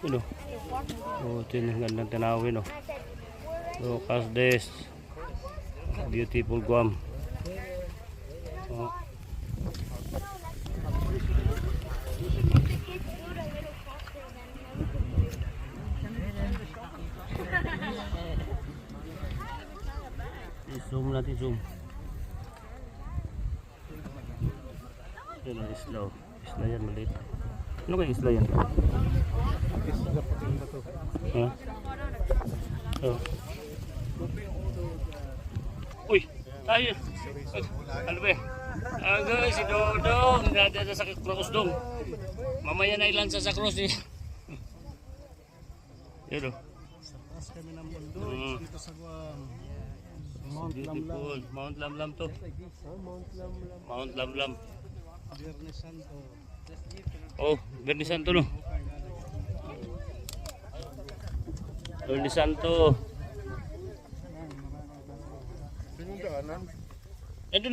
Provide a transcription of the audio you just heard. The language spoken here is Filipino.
Ano? Oh, ito yung gandang tanawin, oh. So, Casdes. Beautiful Guam. Oh. Zoom natin, zoom. Ito na isla, oh. Isla yan, maliit. Ano kaya isla yan? Ha? Oh. Uy! Tayo! Ano ba? Agay, si Dodong! Nandito sa cross dong. Mamaya na ilansa sa cross eh. Yun o. Sa taas kami ng mundo, dito sa Guam. Mount Beautiful. Lamlam. Mount Lamlam to. Mount Lamlam. Mount Lamlam. Biernes Santo. Oh, Bernie Santo no. Bernie Santo. Sinong daanan? Ito na